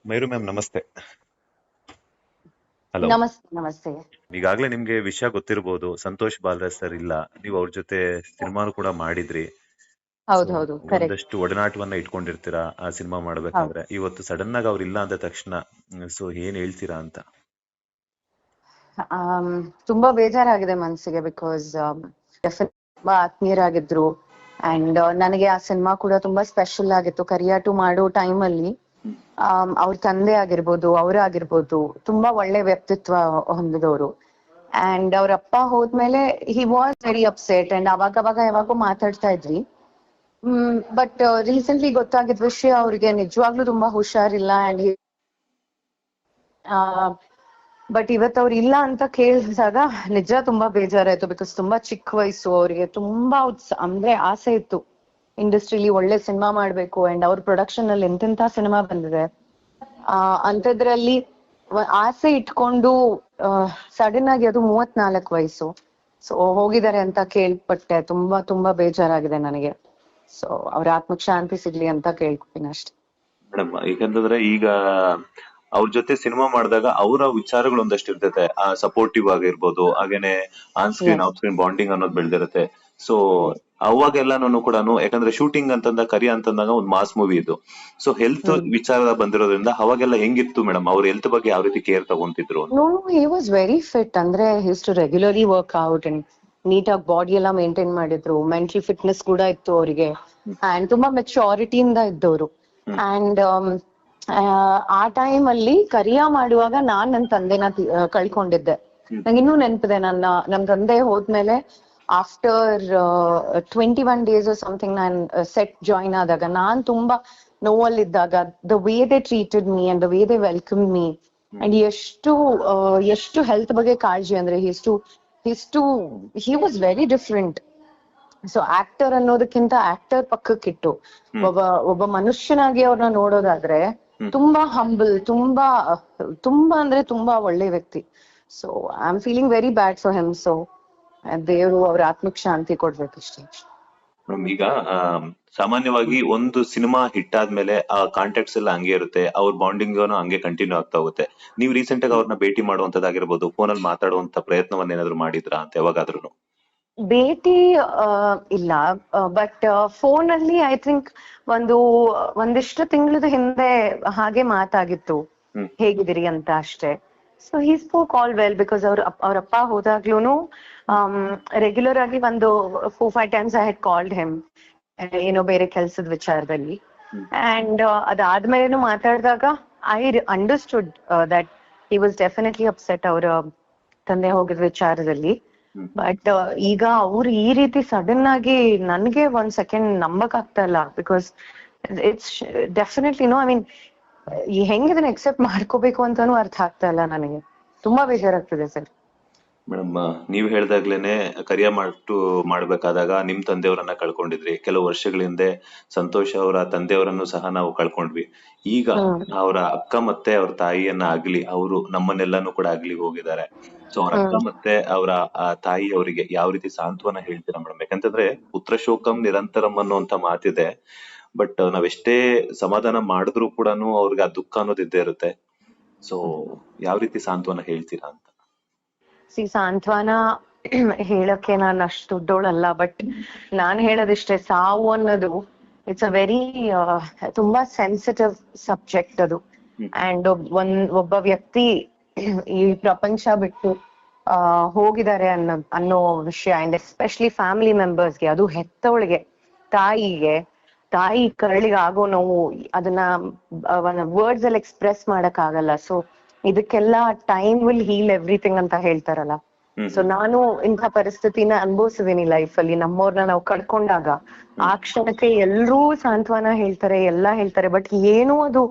ಮೈರು ma'am ನಮಸ್ತೆ. Hello. ನಮಸ್ತೆ ನಮಸ್ತೆ. ಈಗಾಗಲೇ ನಿಮ್ಗೆ ವಿಷಯ ಗೊತ್ತಿರಬಹುದು, ಸಂತೋಷ್ ಬಾಲರಾಜ್ ಸರ್ ಇಲ್ಲ, ನೀವು ಅವ್ರ ಜೊತೆ ಸಿನಿಮಾನು ಕೂಡ ಮಾಡಿದ್ರಿ. ಸೊ ಹೌದು ಹೌದು ಕರೆಕ್ಟ್. ಒಂದಷ್ಟು ಒಡನಾಟವನ್ನ ಇಟ್ಕೊಂಡಿರ್ತೀರಾ ಆ ಸಿನಿಮಾ ಹೌದು. ಮಾಡ್ಬೇಕಾದ್ರೆ. ಇವತ್ತು ಸಡನ್ ಆಗಿ ಅವ್ರು ಇಲ್ಲ ಅಂದ ತಕ್ಷಣ ಸೊ ಏನ್ ಹೇಳ್ತೀರಾ ಅಂತ? ಆಮ್, ತುಂಬಾ ಬೇಜಾರಾಗಿದೆ ಮನ್ಸಿಗೆ, ಬಿಕಾಸ್ ತುಂಬಾ ಆತ್ಮೀಯರಾಗಿದ್ರು. ಅಂಡ್ ನನಗೆ ಆ ಸಿನಿಮಾ ಕೂಡ ತುಂಬಾ ಸ್ಪೆಷಲ್ ಆಗಿತ್ತು. ಕರಿಯಾಟು ಮಾಡೋ ಟೈಮ್ ಅಲ್ಲಿ ಅವ್ರ ತಂದೆ ಆಗಿರ್ಬೋದು, ಅವರಾಗಿರ್ಬೋದು, ತುಂಬಾ ಒಳ್ಳೆ ವ್ಯಕ್ತಿತ್ವ ಹೊಂದಿದವರು. ಅಂಡ್ ಅವ್ರ ಅಪ್ಪ ಹೋದ್ಮೇಲೆ ಹಿ ವಾಸ್ ವೆರಿ ಅಪ್ಸೆಟ್. ಅಂಡ್ ಅವಾಗ ಯಾವಾಗೂ ಮಾತಾಡ್ತಾ ಇದ್ವಿ. ಬಟ್ ರೀಸೆಂಟ್ಲಿ ಗೊತ್ತಾಗಿದ್ ವಿಷಯ, ಅವ್ರಿಗೆ ನಿಜವಾಗ್ಲೂ ತುಂಬಾ ಹುಷಾರಿಲ್ಲ. ಅಂಡ್ ಬಟ್ ಇವತ್ತು ಅವ್ರು ಇಲ್ಲ ಅಂತ ಕೇಳಿದಾಗ ನಿಜ ತುಂಬಾ ಬೇಜಾರಾಯ್ತು. ಬಿಕಾಸ್ ತುಂಬಾ ಚಿಕ್ಕ ವಯಸ್ಸು, ಅವ್ರಿಗೆ ತುಂಬಾ ಅಂದ್ರೆ ಆಸೆ ಇತ್ತು ಇಂಡಸ್ಟ್ರಿಲಿ ಒಳ್ಳೆ ಸಿನಿಮಾ ಮಾಡ್ಬೇಕು. ಅಂಡ್ ಅವ್ರ ಪ್ರೊಡಕ್ಷನ್ ಅಲ್ಲಿ ಎಂತೆಂತ ಸಿನಿಮಾ ಬಂದಿದೆ. ಅಂತದ್ರಲ್ಲಿ ಆಸೆ ಇಟ್ಕೊಂಡು ಸಡನ್ ಆಗಿ ಅದು 34 ವಯಸ್ಸು ಸೊ ಹೋಗಿದ್ದಾರೆ ಅಂತ ಕೇಳ್ಪಟ್ಟೆ. ತುಂಬಾ ತುಂಬಾ ಬೇಜಾರಾಗಿದೆ ನನಗೆ. ಸೊ ಅವ್ರ ಆತ್ಮಕ್ ಶಾಂತಿ ಸಿಗ್ಲಿ ಅಂತ ಕೇಳ್ಕೊತೀನಿ ಅಷ್ಟೇ. ಮೇಡಮ್, ಯಾಕಂತಂದ್ರೆ ಈಗ ಅವ್ರ ಜೊತೆ ಸಿನಿಮಾ ಮಾಡಿದಾಗ ಅವರ ವಿಚಾರಗಳು ಒಂದಷ್ಟು ಇರ್ತೈತೆ, ಸಪೋರ್ಟಿವ್ ಆಗಿರ್ಬೋದು, ಹಾಗೇನೆ on screen off screen bonding ಅನ್ನೋದು ಬೆಳೆದಿರುತ್ತೆ. ಸೊ ಅವಾಗೆಲ್ಲಾನು ಕೂಡ, ಯಾಕಂದ್ರೆ ಶೂಟಿಂಗ್ ಅಂತಂದಾಗ ಕರಿಯ ಅಂತಂದಾಗ ಒಂದು ಮಾಸ್ ಮೂವಿ ಇದು. ಸೊ ಹೆಲ್ತ್ ವಿಚಾರ ಬಂದಿರೋದ್ರಿಂದ ಅವಾಗೆಲ್ಲ ಹೆಂಗಿತ್ತು ಮೇಡಮ್? ಅವ್ರ ಹೆಲ್ತ್ ಬಗ್ಗೆ ಯಾವ ರೀತಿ ಕೇರ್ ತಗೊಂತಿದ್ರು? No, he was very fit. ಅಂದ್ರೆ his to regularly work out and ನೀಟಾಗಿ ಬಾಡಿ ಎಲ್ಲ ಮೇಂಟೈನ್ ಮಾಡಿದ್ರು. ಮೆಂಟಲ್ ಫಿಟ್ನೆಸ್ ಕೂಡ ಇತ್ತು ಅವರಿಗೆ. ಅಂಡ್ ತುಂಬಾ ಮೆಚುರಿಟಿಯಿಂದ ಇದ್ದವರು. ಅಂಡ್ ಆ ಟೈಮ್ ಅಲ್ಲಿ ಕರಿಯಾ ಮಾಡುವಾಗ ನಾನ್ ನನ್ನ ತಂದೆನ ಕಳ್ಕೊಂಡಿದ್ದೆ. ನಂಗೆ ಇನ್ನೂ ನೆನಪಿದೆ. ನಮ್ ತಂದೆ ಹೋದ್ಮೇಲೆ ಆಫ್ಟರ್ 21 days ಸಮಥಿಂಗ್ ನಾನ್ ಸೆಟ್ ಜಾಯಿನ್ ಆದಾಗ, ನಾನ್ ತುಂಬಾ ನೋವಲ್ಲಿದ್ದಾಗ, the way they treated me and the way they welcome me and ಎಷ್ಟು ಹೆಲ್ತ್ ಬಗ್ಗೆ ಕಾಳಜಿ ಅಂದ್ರೆ he was very different. So actor ಅನ್ನೋದಕ್ಕಿಂತ ಆಕ್ಟರ್ ಪಕ್ಕಕ್ಕಿಟ್ಟು ಒಬ್ಬ ಮನುಷ್ಯನಾಗಿ ಅವ್ರನ್ನ ನೋಡೋದಾದ್ರೆ ತುಂಬಾ ಹಂಬಲ್, ತುಂಬಾ ಅಂದ್ರೆ ತುಂಬಾ ಒಳ್ಳೆ ವ್ಯಕ್ತಿ. So I am feeling very bad for him. So ದೇವರು ಅವ್ರ ಆತ್ಮಕ್ ಶಾಂತಿ ಕೊಡ್ಬೇಕಷ್ಟೇ. ಈಗ ಸಾಮಾನ್ಯವಾಗಿ ಒಂದು ಸಿನಿಮಾ ಹಿಟ್ ಆದ್ಮೇಲೆ ಆ ಕಾಂಟ್ಯಾಕ್ಟ್ಸ್ ಎಲ್ಲ ಹಂಗೆ ಇರುತ್ತೆ, ಅವ್ರ ಬಾಂಡಿಂಗ್ ಹಂಗೆ ಕಂಟಿನ್ಯೂ ಆಗ್ತಾ ಹೋಗುತ್ತೆ. ನೀವು ರೀಸೆಂಟ್ ಆಗಿ ಅವ್ರನ್ನ ಭೇಟಿ ಮಾಡುವಂತದ್ದಾಗಿರ್ಬೋದು, ಫೋನಲ್ಲಿ ಮಾತಾಡುವಂತ ಪ್ರಯತ್ನವನ್ನ ಏನಾದ್ರು ಮಾಡಿದ್ರಾ ಅಂತ ಯಾವಾಗಾದ್ರೂ? ಭೇಟಿ ಇಲ್ಲ, ಬಟ್ ಫೋನ್ ಅಲ್ಲಿ ಐ ಥಿಂಕ್ ಒಂದಿಷ್ಟು ತಿಂಗಳದ ಹಿಂದೆ ಹಾಗೆ ಮಾತಾಗಿತ್ತು, ಹೇಗಿದ್ದೀರಿ ಅಂತ ಅಷ್ಟೇ. So he spoke all well. Because ಅವ್ರಪ್ಪ ಹೋದಾಗ್ಲೂನು ರೆಗ್ಯುಲರ್ ಆಗಿ ಒಂದು 4-5 times I had called him, ಏನೋ ಬೇರೆ ಕೆಲ್ಸದ ವಿಚಾರದಲ್ಲಿ. ಅಂಡ್ ಅದಾದ್ಮೇಲೆ ಮಾತಾಡಿದಾಗ I understood that he was definitely upset ಅವರ ತಂದೆ ಹೋಗಿದ ವಿಚಾರದಲ್ಲಿ. ಬಟ್ ಈಗ ಅವ್ರು ಈ ರೀತಿ ಸಡನ್ ಆಗಿ ನನ್ಗೆ ಒಂದ್ ಸೆಕೆಂಡ್ ನಂಬಕ್ ಆಗ್ತಾ ಇಲ್ಲ. Because it's definitely no, I mean ಹೆಂಗಿದನ್ನ ಎಕ್ಸೆಪ್ಟ್ ಮಾಡ್ಕೋಬೇಕು ಅಂತಾನು ಅರ್ಥ ಆಗ್ತಾ ಇಲ್ಲ ನನಗೆ. ತುಂಬಾ ಬೇಜಾರಾಗ್ತಿದೆ ಸರ್. ಮೇಡಮ್, ನೀವ್ ಹೇಳ್ದಾಗ್ಲೇನೆ ಕರಿಯ ಮಾಡ್ಬೇಕಾದಾಗ ನಿಮ್ ತಂದೆಯವರನ್ನ ಕಳ್ಕೊಂಡಿದ್ರಿ. ಕೆಲವು ವರ್ಷಗಳ ಹಿಂದೆ ಸಂತೋಷ್ ಅವರ ತಂದೆಯವರನ್ನು ಸಹ ನಾವು ಕಳ್ಕೊಂಡ್ವಿ. ಈಗ ಅವರ ಅಕ್ಕ ಮತ್ತೆ ಅವ್ರ ತಾಯಿಯನ್ನ ಆಗ್ಲಿ, ಅವರು ನಮ್ಮನ್ನೆಲ್ಲಾನು ಕೂಡ ಆಗ್ಲಿ ಹೋಗಿದ್ದಾರೆ. ಸೊ ಅವ್ರ ಅಕ್ಕ ಮತ್ತೆ ಅವರ ತಾಯಿ ಅವರಿಗೆ ಯಾವ ರೀತಿ ಸಾಂತ್ವನ ಹೇಳ್ತೀರಾ ಮೇಡಮ್? ಯಾಕಂತಂದ್ರೆ ಪುತ್ರ ಶೋಕಂ ನಿರಂತರಂ ಅನ್ನುವಂತ ಮಾತಿದೆ. ಬಟ್ ನಾವೆಷ್ಟೇ ಸಮಾಧಾನ ಮಾಡಿದ್ರು ಕೂಡ ಅವ್ರಿಗೆ ಆ ದುಃಖ ಅನ್ನೋದು ಇದ್ದೇ ಇರುತ್ತೆ. ಸೊ ಯಾವ ರೀತಿ ಸಾಂತ್ವನ ಹೇಳ್ತೀರಾ ಅಂತ? ಸಾಂತ್ವನ ಹೇಳಕ್ಕೆ ನಾನು ಅಷ್ಟು ದೊಡ್ಡೋಳಲ್ಲ. ಬಟ್ ನಾನ್ ಹೇಳೋದಿಷ್ಟೇ, ಸಾವು ಅನ್ನೋದು ಇಟ್ಸ್ ಅ ವೆರಿ ತುಂಬಾ ಸೆನ್ಸಿಟಿವ್ ಸಬ್ಜೆಕ್ಟ್ ಅದು. ಅಂಡ್ ಒಬ್ಬ ವ್ಯಕ್ತಿ ಈ ಪ್ರಪಂಚ ಬಿಟ್ಟು ಹೋಗಿದ್ದಾರೆ ಅನ್ನೋ ವಿಷಯ, ಅಂಡ್ ಎಸ್ಪೆಷಲಿ ಫ್ಯಾಮಿಲಿ ಮೆಂಬರ್ಸ್ಗೆ, ಅದು ಹೆತ್ತವಳಿಗೆ, ತಾಯಿ ಕರಳಿಗೆ ಆಗೋ ನೋವು, ಅದನ್ನ ವರ್ಡ್ಸ್ ಅಲ್ಲಿ ಎಕ್ಸ್ಪ್ರೆಸ್ ಮಾಡಕ್ ಆಗಲ್ಲ. ಸೊ ಇದಕ್ಕೆಲ್ಲ ಟೈಮ್ ವಿಲ್ ಹೀಲ್ ಎವ್ರಿಥಿಂಗ್ ಅಂತ ಹೇಳ್ತಾರಲ್ಲ. ಸೊ ನಾನು ಇಂಥ ಪರಿಸ್ಥಿತಿನ ಅನುಭವಿಸಿದೀನಿ ಲೈಫ್ ಅಲ್ಲಿ. ನಮ್ಮವ್ರನ್ನ ನಾವು ಕಳ್ಕೊಂಡಾಗ ಆ ಕ್ಷಣಕ್ಕೆ ಎಲ್ರೂ ಸಾಂತ್ವನ ಹೇಳ್ತಾರೆ, ಎಲ್ಲಾ ಹೇಳ್ತಾರೆ, ಬಟ್ ಏನೂ ಅದು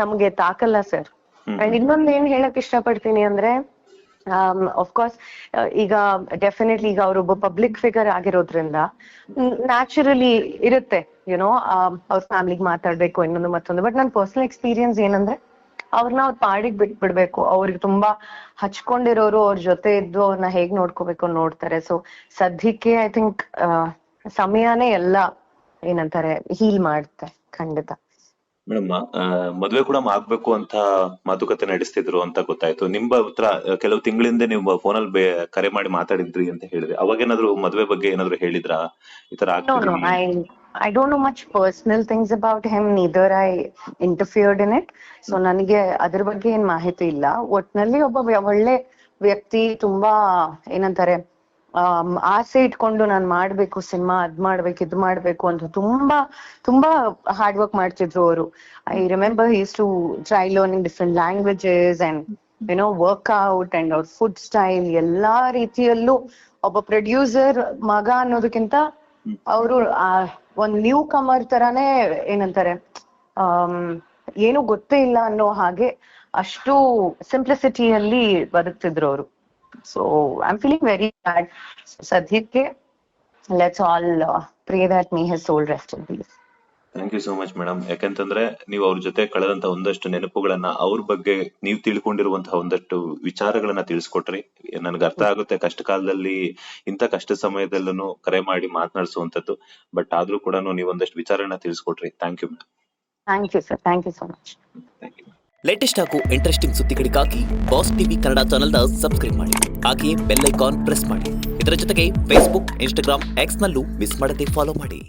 ನಮ್ಗೆ ತಾಕಲ್ಲ ಸರ್. ಅಂಡ್ ಇನ್ನೊಂದ್ ಏನ್ ಹೇಳಕ್ ಇಷ್ಟಪಡ್ತೀನಿ ಅಂದ್ರೆ, ಕೋರ್ಸ್ ಈಗ ಡೆಫಿನೆಟ್ಲಿ ಈಗ ಅವ್ರೊಬ್ಬ ಪಬ್ಲಿಕ್ ಫಿಗರ್ ಆಗಿರೋದ್ರಿಂದ ನ್ಯಾಚುರಲಿ ಇರುತ್ತೆ, ಯುನೋ, ಅವ್ರ ಫ್ಯಾಮಿಲಿಗೆ ಮಾತಾಡ್ಬೇಕು ಇನ್ನೊಂದು ಮತ್ತೊಂದು. ಬಟ್ ನನ್ ಪರ್ಸನಲ್ ಎಕ್ಸ್ಪೀರಿಯನ್ಸ್ ಏನಂದ್ರೆ, ಅವ್ರನ್ನ ಅವ್ರ ಪಾಡಿಗೆ ಬಿಟ್ಬಿಡ್ಬೇಕು. ಅವ್ರಿಗೆ ತುಂಬಾ ಹಚ್ಕೊಂಡಿರೋರು ಅವ್ರ ಜೊತೆ ಇದ್ದು ಅವ್ರನ್ನ ಹೇಗ್ ನೋಡ್ಕೋಬೇಕು ನೋಡ್ತಾರೆ. ಸೊ ಸದ್ಯಕ್ಕೆ ಐ ಥಿಂಕ್ ಸಮಯನೇ ಎಲ್ಲ ಏನಂತಾರೆ ಹೀಲ್ ಮಾಡುತ್ತೆ ಖಂಡಿತ. ಮೇಡಮ್, ಮದ್ವೆ ಕೂಡ ಆಗ್ಬೇಕು ಅಂತ ಮಾತುಕತೆ ನಡೆಸ್ತಿದ್ರು ಅಂತ ಗೊತ್ತಾಯ್ತು. ನಿಮ್ಮ ಹತ್ರ ಕೆಲವು ತಿಂಗಳಿಂದ ನೀವು ಫೋನಲ್ಲಿ ಕರೆ ಮಾಡಿ ಮಾತಾಡಿದ್ರಿ ಅಂತ ಹೇಳಿದ್ರೆ, ಅವಾಗೇನಾದ್ರು ಮದ್ವೆ ಬಗ್ಗೆ ಏನಾದ್ರು ಹೇಳಿದ್ರಾ, ಈ ತರ No, ಆಗ್ತಿದೀನಿ? I don't know much personal things about him, neither I interfered in it. So ನನಗೆ ಅದ್ರ ಬಗ್ಗೆ ಏನ್ ಮಾಹಿತಿ ಇಲ್ಲ. ಒಟ್ನಲ್ಲಿ ಒಬ್ಬ ಒಳ್ಳೆ ವ್ಯಕ್ತಿ, ತುಂಬಾ ಏನಂತಾರೆ ಆಸೆ ಇಟ್ಕೊಂಡು ನಾನ್ ಮಾಡ್ಬೇಕು ಸಿನಿಮಾ, ಅದ್ ಮಾಡ್ಬೇಕು ಇದ್ ಮಾಡ್ಬೇಕು ಅಂತ ತುಂಬಾ ತುಂಬಾ ಹಾರ್ಡ್ ವರ್ಕ್ ಮಾಡ್ತಿದ್ರು ಅವರು. I remember he used to try learning different languages and work out and ಅವ್ರ ಫುಡ್ ಸ್ಟೈಲ್ ಎಲ್ಲಾ ರೀತಿಯಲ್ಲೂ ಒಬ್ಬ ಪ್ರೊಡ್ಯೂಸರ್ ಮಗ ಅನ್ನೋದಕ್ಕಿಂತ ಅವರು ಒಂದ್ ನ್ಯೂ ಕಮರ್ ತರಾನೇ ಏನಂತಾರೆ ಏನು ಗೊತ್ತೇ ಇಲ್ಲ ಅನ್ನೋ ಹಾಗೆ ಅಷ್ಟು ಸಿಂಪ್ಲಿಸಿಟಿಯಲ್ಲಿ ಬದುಕ್ತಿದ್ರು ಅವರು. So I am feeling very bad. ಸದ್ಯಕ್ಕೆ let's all pray that may his soul rest in peace. Thank you so much madam. ಯಾಕಂತಂದ್ರೆ ನೀವು ಅವ್ರ ಜೊತೆ ಕಳೆದಂತ ಒಂದಷ್ಟು ನೆನಪುಗಳನ್ನ, ಅವ್ರ ಬಗ್ಗೆ ನೀವು ತಿಳ್ಕೊಂಡಿರುವಂತಹ ಒಂದಷ್ಟು ವಿಚಾರಗಳನ್ನ ತಿಳಿಸ್ಕೊಟ್ರಿ. ನನ್ಗೆ ಅರ್ಥ ಆಗುತ್ತೆ, ಕಷ್ಟ ಕಾಲದಲ್ಲಿ ಇಂಥ ಕಷ್ಟ ಸಮಯದಲ್ಲೂ ಕರೆ ಮಾಡಿ ಮಾತನಾಡಿಸುವಂತದ್ದು. ಬಟ್ ಆದ್ರೂ ಕೂಡ ನೀವು ಒಂದಷ್ಟು ವಿಚಾರಗಳನ್ನ ತಿಳಿಸ್ಕೊಟ್ರಿ. Thank you madam. Thank you sir, thank you so much. Thank you. Latest ಹಾಗೂ ಇಂಟ್ರೆಸ್ಟಿಂಗ್ ಸುದ್ದಿಗಳಿಗಾಗಿ ಬಾಸ್ ಟಿವಿ ಕನ್ನಡ ಚಾನೆಲ್ನ ಸಬ್ಸ್ಕ್ರೈಬ್ ಮಾಡಿ. ಹಾಗೆಯೇ ಬೆಲ್ ಐಕಾನ್ ಪ್ರೆಸ್ ಮಾಡಿ. ಇದರ ಜೊತೆಗೆ ಫೇಸ್ಬುಕ್, ಇನ್ಸ್ಟಾಗ್ರಾಮ್, ಎಕ್ಸ್ ನಲ್ಲೂ ಮಿಸ್ ಮಾಡದೆ ಫಾಲೋ ಮಾಡಿ.